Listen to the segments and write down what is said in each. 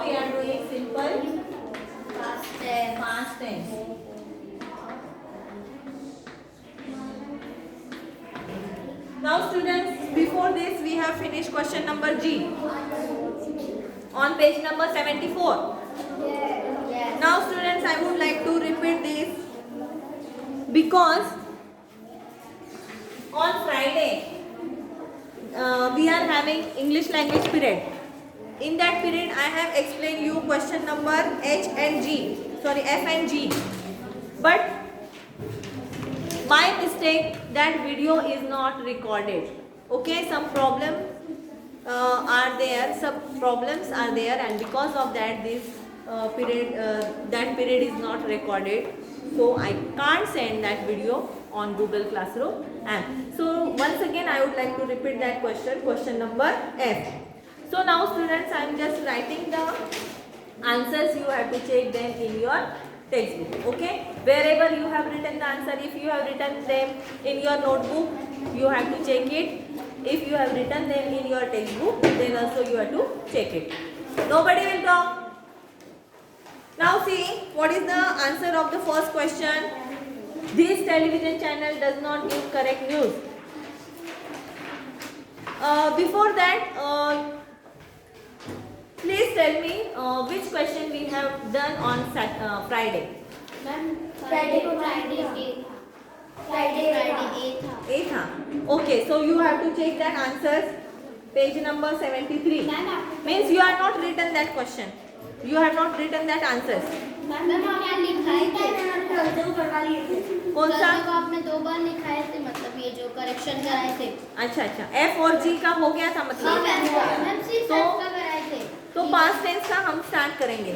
we are doing simple past tense. Now students, before this we have finished question number G on page number 74. Yes. Now students, I would like to repeat this because on Friday we are having English language period. In that period I have explained you question number F and G. But by mistake that video is not recorded. Okay, some problems are there, and because of that this period is not recorded, so I can't send that video on Google Classroom. And so once again I would like to repeat that question number F. So now students, I am just writing the answers. You have to check them in your textbook. Okay, wherever you have written the answer, if you have written them in your notebook, you have to check it. If you have written them in your textbook, then also you have to check it. Nobody will talk. Now see, what is the answer of the first question? This television channel does not give correct news. Before that, please tell me which question we have done on Friday. Friday 8th. Okay, so you have to check that answers. Page number 73. Means you are not written that question. You have not written that answers. कौन सा? आपने 2 बार लिखाए थे, मतलब ये जो correction कराए थे. अच्छा, F और G का हो गया था मतलब. तो पास्ट टेंस का हम स्टार्ट करेंगे.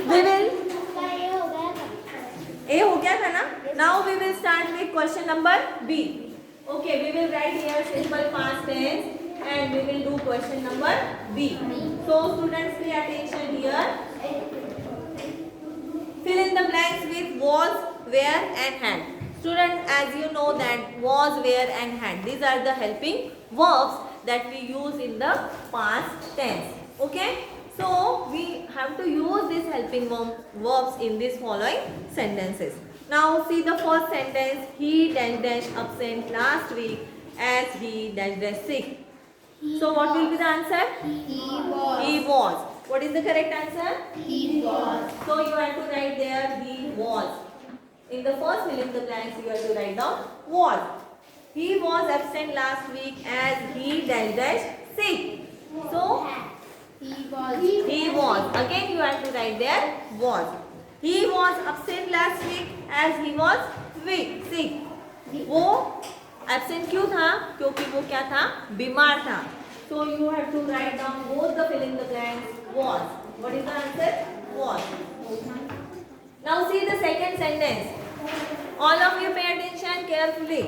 We will. A हो गया था ना. Now we will start with question number B. Okay, we will write here simple past tense and we will do question number B. So students, pay attention here. Fill in the blanks with was, where and had. Students, as you know that was, where and had, these are the helping verbs that we use in the past tense. Okay, so we have to use these helping verbs in these following sentences. Now see the first sentence. He dash absent last week as he dash sick. So what will be the answer? He was. What is the correct answer? He was. So you have to write there he was. In the first fill in the blanks you have to write down was. He was absent last week as he dash sick. So He was. he was. Again you have to write there was. He was absent last week as he was sick. वो absent क्यों था? क्योंकि वो क्या था? बीमार था. So you have to write down both the fill in the blanks was. What is the answer? Was. Now see the second sentence. All of you pay attention carefully.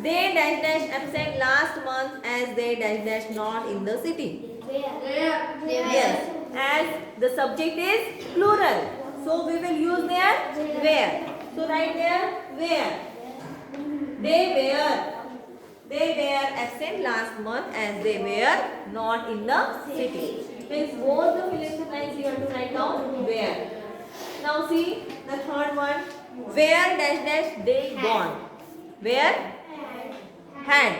They dash absent last month as they dash not in the city. Yes. As the subject is plural. So we will use there where. So write there where. They were absent last month as they were not in the city. Means both the fill in the blanks you have to write down where. Now see the third one. Where dash they gone. Where? Had.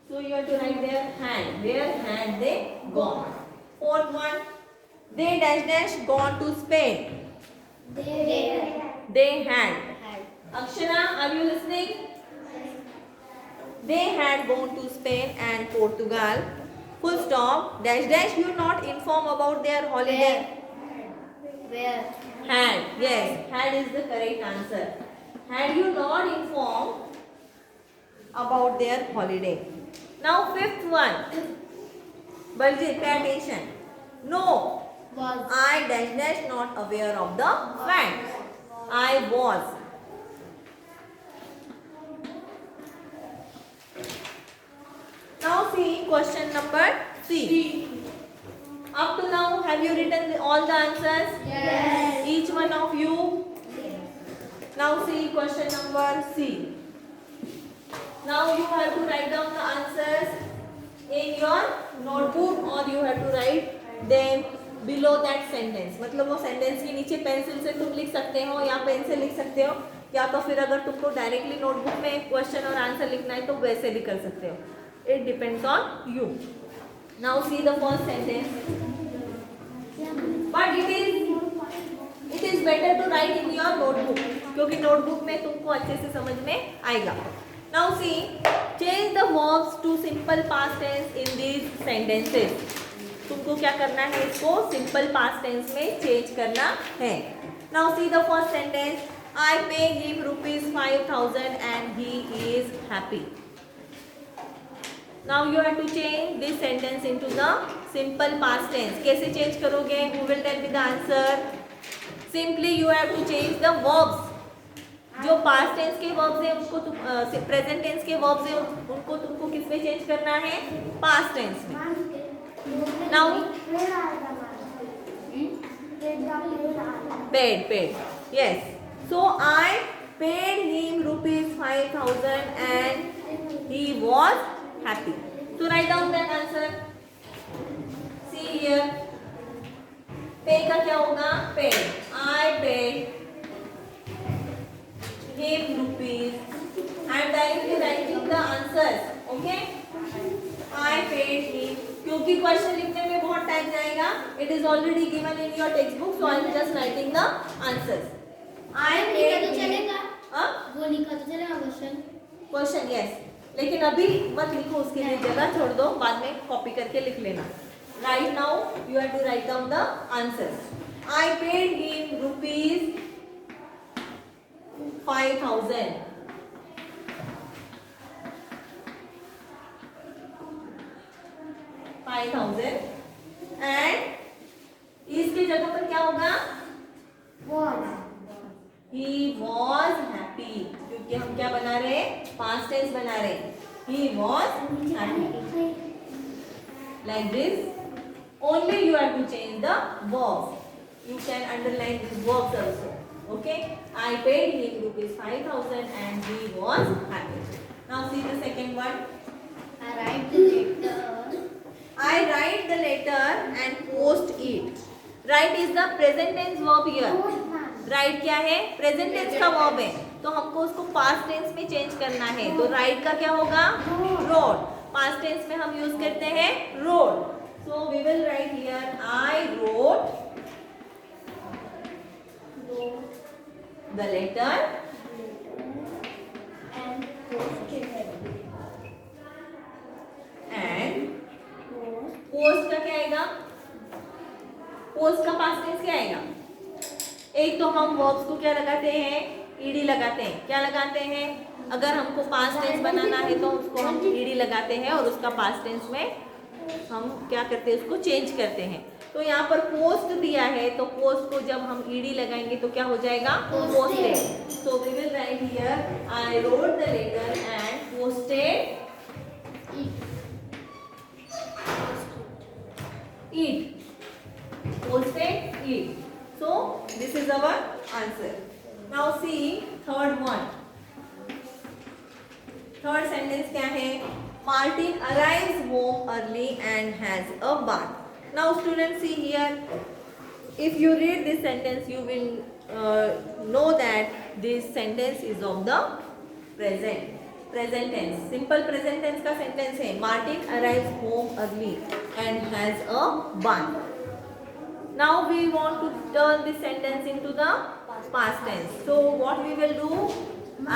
So you have to write there had. Where had they gone. Fourth one. They dash gone to Spain. They had. Akshana, are you listening? They had gone to Spain and Portugal. Full stop. Dash you not inform about their holiday. Where? Had. Yes. Had is the correct answer. Had you not informed about their holiday. Now fifth one. Baljit, pay attention. No. Was. I dash not aware of the fact. I was. Now see question number C. Up to now, have you written all the answers? Yes. Each one of you. Now see question number C. Now you have to write down the answers in your notebook or you have to write them below that sentence, मतलब वो sentence के नीचे pencil से तुम लिख सकते हो या पेन से लिख सकते हो, या तो फिर अगर तुमको डायरेक्टली नोटबुक में क्वेश्चन और आंसर लिखना है तो वैसे भी कर सकते हो. It depends on you. Now see the first sentence. But it is better to write in your notebook, क्योंकि नोटबुक में तुमको अच्छे से समझ में आएगा. Now see, change the verbs to simple past tense in these sentences. तुमको क्या करना है, इसको सिंपल पास्ट टेंस में चेंज करना है. Now see the first sentence. I pay him ₹5,000 and he is happy. Now you have to change this sentence into the simple past tense. कैसे change करोगे? Who will tell me the answer? Simply you have to change the verbs. जो past tense के verbs हैं उसको तुम present tense के verbs हैं उनको तुमको किस में change करना है? past tense में. Now paid. Yes. So I paid him ₹5,000 and he was happy. So write down that answer. See here. Pay का क्या होगा? Paid. I paid him rupees. I am directly writing the answers. Okay? I paid him. क्योंकि question लिखने में बहुत time जाएगा. It is already given in your textbook, so I am just writing the answers. I paid him. चलेगा? हाँ? वो लिखा तो चलेगा क्वेश्चन. यस, लेकिन अभी मत लिखो, उसके लिए जगह छोड़ दो, बाद में कॉपी करके लिख लेना. Right now you have to write down the answers. I paid him ₹5,000. And इसके जगह पर क्या होगा? He was happy, क्योंकि हम क्या बना रहे हैं? Past tense बना रहे हैं. He was happy. Like this. Only you have to change the verbs. You can underline these verbs also. Okay? I paid him ₹5,000 and he was happy. Now see the second one. I write the letter. I write the letter and post it. Write is the present tense verb here. Right क्या है? Present tense का verb है, तो हमको उसको past tense में change करना है. तो राइट का क्या होगा? रोड. पास्ट टेंस में हम यूज करते हैं wrote. So we will write here I wrote the letter and post का क्या आएगा? पोस्ट का पास्ट टेंस क्या आएगा? एक तो हम वर्ब्स को क्या लगाते हैं? ईडी लगाते हैं. क्या लगाते हैं? अगर हमको पास्ट टेंस बनाना है तो उसको हम ईडी लगाते हैं और उसका पास्ट टेंस में हम क्या करते हैं? उसको चेंज करते हैं. तो यहाँ पर पोस्ट दिया है, तो पोस्ट को जब हम ईडी लगाएंगे तो क्या हो जाएगा? Posted. So we will write here I wrote the letter and posted it. Posted it. So this is our answer. Now see third one. Third sentence क्या है? Martin arrives home early and has a bath. Now students see here. If you read this sentence, you will know that this sentence is of the present tense. Simple present tense का sentence है. Martin arrives home early and has a bath. Now we want to turn this sentence into the past tense. So what we will do?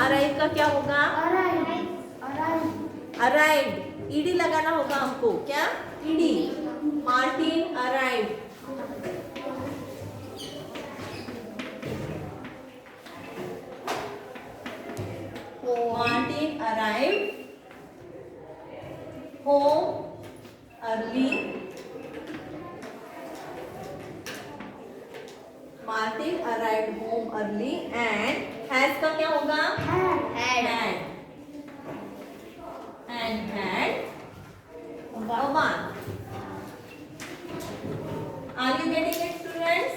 Arrive का क्या होगा? Arrived. ED लगाना होगा हमको. क्या? ED. Martin arrived. Martin arrived home early. Martin arrived home early and has का क्या होगा? Had. And had a bath. Are you getting it, students?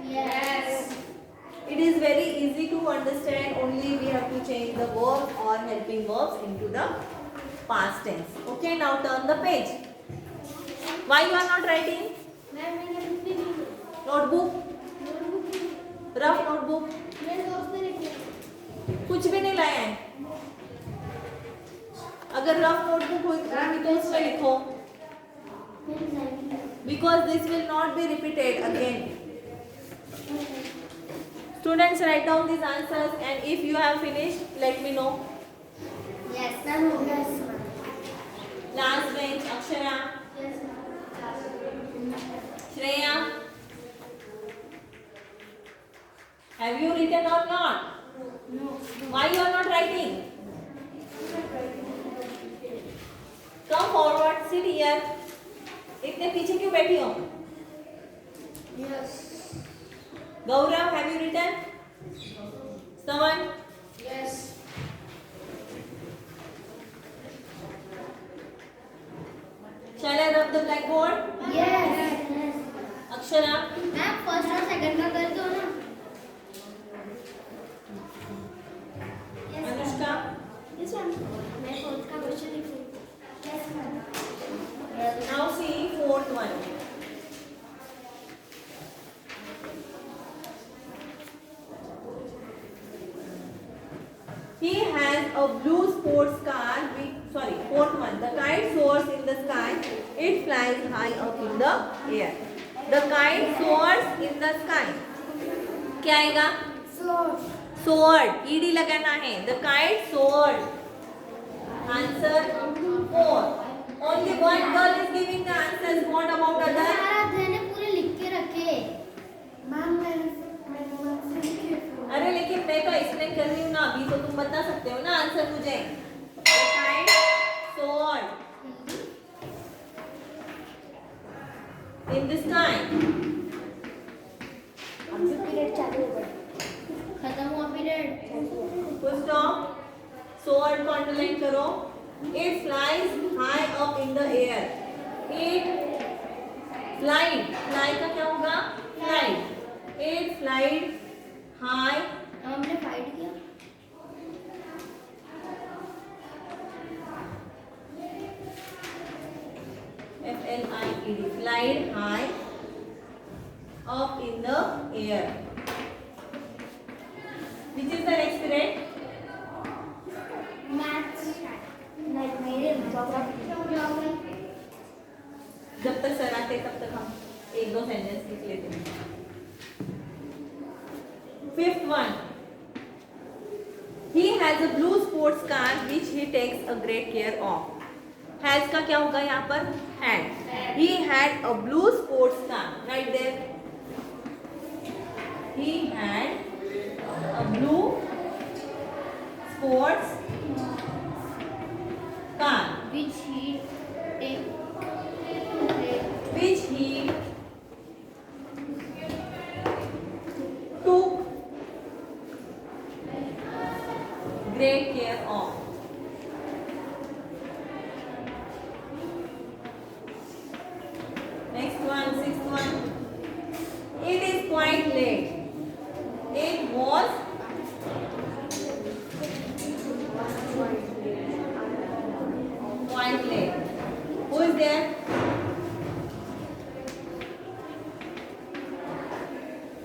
Yes. It is very easy to understand. Only we have to change the verb or helping verbs into the past tense. Okay, now turn the page. Why you are not writing? Ma'am मैंने book भी नहीं notebook, rough notebook, मेरे दोस्त ने लिखा कुछ भी नहीं लाया है। अगर रफ नोटबुक होगी तो उसमें लिखो, because this will not be repeated again. Students, write down these answers and if you have finished, let me know. Yes ma'am हो गया Last bench, Akshara, Shreya, have you written or not? No Why you are not writing? Come forward, sit here. इतने पीछे क्यों बैठी हो? Yes Gaurav, have you written? Someone? Yes Shall I rub the blackboard? Yes Akshara? Ma'am first और second का कर दो ना Anushka? यस मैम मैं फोर्थ का क्वेश्चन लिख रही हूं yes ma'am Now see fourth one. He has a blue sports car. Fourth one. The kite soars in the sky. It flies high up in the air. The kite soars in the sky. क्या आएगा? Soared. ed लगाना है. The kite soared. Answer 4. Only one girl is giving the answers. What about other? Aaradhya ने पूरे लिख के रखे ma'am मैंने अरे लेकिन मैं तो एक्सप्लेन कर रही हूँ ना अभी, तो तुम बता सकते हो ना आंसर मुझे. The kite soared in the sky. अभी पीरियड चालू हो गया खत्म हुआ पीरियड Full stop. Soared को अंडरलाइन करो. It flies high up in the air. It flied. Fly का क्या होगा? Flight. It flied high. हमने फाइट किया FLIED. Flied high up in the air. Which is the next period? Maths like मेरे geography जब तक sir आते तब तक हम एक दो सेंटेंस लिख लेते हैं. Fifth one. He has a blue sports car which he takes a great care of. Has का क्या होगा यहाँ पर? Had. He had a blue sports car. Right there. He had a blue sports car which he take which he took great care of. Next one, sixth one. It is quite late. It was quite late. Who is there?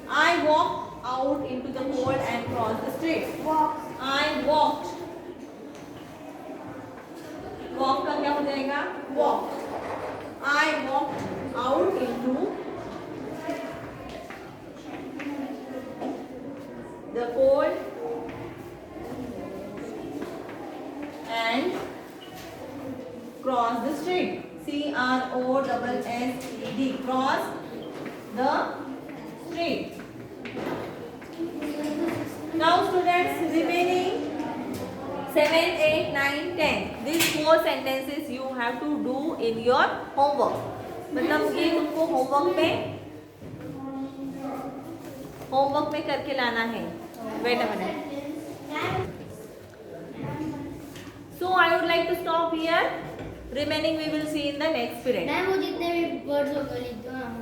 I walked out into the cold and crossed the street. walk I walked. Walk का क्या हो जाएगा? Walk. I walked out into the cold and crossed the street. CROSSED. Cross the street. Now students, remaining 7, 8, 9, 10. These 4 sentences you have to do in your homework. मतलब ये तुमको homework में करके लाना है. Wait a minute. So I would like to stop here. Remaining we will see in the next period. Ma'am वो जितने भी वर्ड्स हो गए लिख दो ना